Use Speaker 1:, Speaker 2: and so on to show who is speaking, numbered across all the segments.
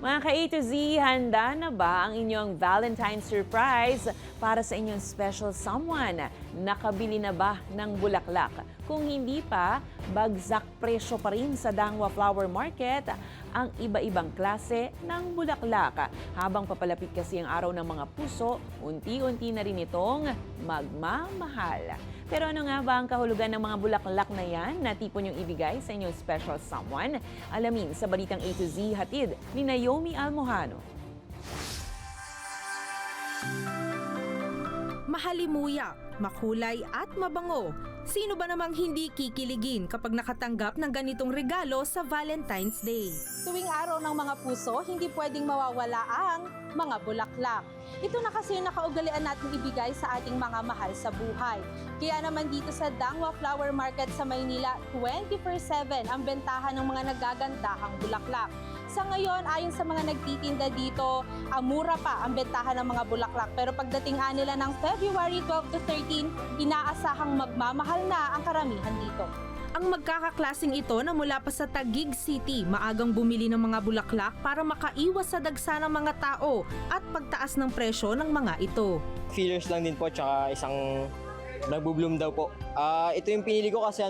Speaker 1: Mga ka-A to Z, handa na ba ang inyong Valentine's surprise para sa inyong special someone? Nakabili na ba ng bulaklak? Kung hindi pa, bagsak presyo pa rin sa Dangwa Flower Market ang iba-ibang klase ng bulaklak. Habang papalapit kasi ang araw ng mga puso, unti-unti na rin itong magmamahal. Pero ano nga ba ang kahulugan ng mga bulaklak na yan na tipo niyong ibigay sa inyong special someone? Alamin sa balitang A to Z hatid ni Naomi Almojano.
Speaker 2: Mahalimuyak, makulay at mabango. Sino ba namang hindi kikiligin kapag nakatanggap ng ganitong regalo sa Valentine's Day?
Speaker 3: Tuwing araw ng mga puso, hindi pwedeng mawawala ang mga bulaklak. Ito na kasi yung nakaugalian natin ibigay sa ating mga mahal sa buhay. Kaya naman dito sa Dangwa Flower Market sa Maynila, 24/7 ang bentahan ng mga nagagandahang bulaklak. Sa ngayon, ayon sa mga nagtitinda dito, mura pa ang bentahan ng mga bulaklak. Pero pagdating nila ng February 12 to 13, inaasahang magmamahal na ang karamihan dito.
Speaker 2: Ang magkakaklasing ito na mula pa sa Taguig City, maagang bumili ng mga bulaklak para makaiwas sa dagsa ng mga tao at pagtaas ng presyo ng mga ito.
Speaker 4: Fillers lang din po, tsaka isang nagbo-bloom daw po. Ito yung pinili ko kasi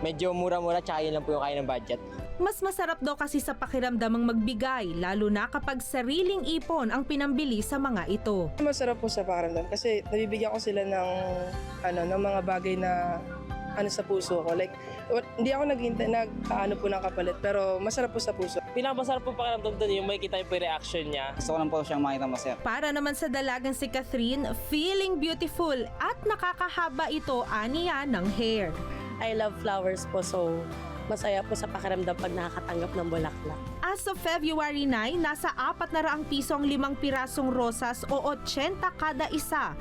Speaker 4: medyo mura-mura, tsaka yun lang po yung kaya ng budget.
Speaker 2: Mas masarap daw kasi sa pakiramdamang magbigay, lalo na kapag sariling ipon ang pinambili sa mga ito.
Speaker 5: Masarap po sa pakiramdam kasi nabibigyan ko sila ng mga bagay na sa puso ko. Like, hindi ako nag po ng kapalit, pero masarap po sa puso.
Speaker 6: Pinakamasarap po pakiramdam doon yung makikita yung reaction niya.
Speaker 7: Gusto ko lang po siyang makita masaya.
Speaker 2: Para naman sa dalagang si Catherine, feeling beautiful at nakakahaba ito aniya ng hair.
Speaker 8: I love flowers po, so masaya po sa pakiramdam pag nakakatanggap ng bulaklak.
Speaker 2: As of February 9, nasa 400 piso ang 5 pirasong rosas o 80 kada isa.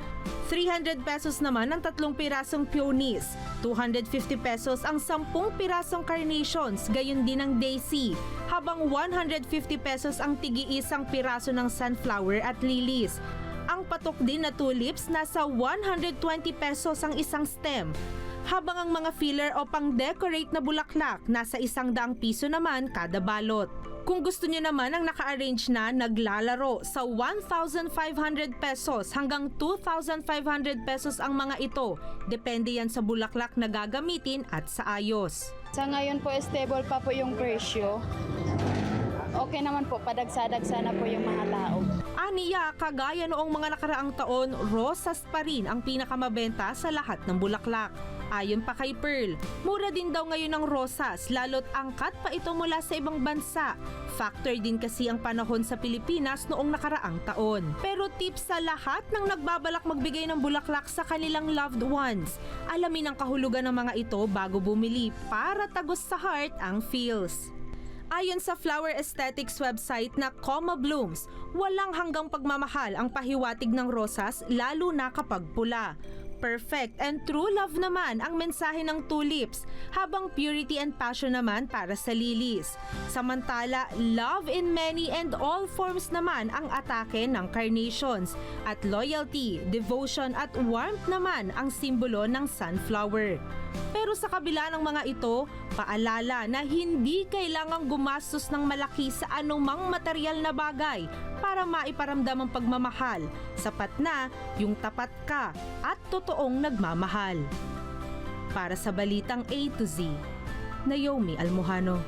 Speaker 2: 300 pesos naman ang 3 pirasong peonies. 250 pesos ang 10 pirasong carnations, gayon din ang daisy. Habang 150 pesos ang tigi-isang piraso ng sunflower at lilies. Ang patok din na tulips, nasa 120 pesos ang isang stem. Habang ang mga filler o pang-decorate na bulaklak, nasa 100 piso naman kada balot. Kung gusto niyo naman ang naka-arrange na naglalaro, sa 1,500 pesos hanggang 2,500 pesos ang mga ito. Depende yan sa bulaklak na gagamitin at sa ayos.
Speaker 9: Sa ngayon po, stable pa po yung presyo. Okay naman po, padagsa-dagsa na po yung mga tao.
Speaker 2: Aniya, kagaya noong mga nakaraang taon, rosas pa rin ang pinakamabenta sa lahat ng bulaklak. Ayon pa kay Pearl, mura din daw ngayon ang rosas, lalo't angkat pa ito mula sa ibang bansa. Factor din kasi ang panahon sa Pilipinas noong nakaraang taon. Pero tips sa lahat ng nagbabalak magbigay ng bulaklak sa kanilang loved ones. Alamin ang kahulugan ng mga ito bago bumili para tagos sa heart ang feels. Ayon sa Flower Aesthetics website na Coma Blooms, walang hanggang pagmamahal ang pahiwatig ng rosas, lalo na kapag pula. Perfect and true love naman ang mensahe ng tulips, habang purity and passion naman para sa lilies. Samantala, love in many and all forms naman ang atake ng carnations, at loyalty, devotion at warmth naman ang simbolo ng sunflower. Pero sa kabila ng mga ito, paalala na hindi kailangang gumastos ng malaki sa anumang material na bagay para maiparamdam ang pagmamahal. Sapat na yung tapat ka at totoong nagmamahal. Para sa Balitang A to Z, Naomi Almojano.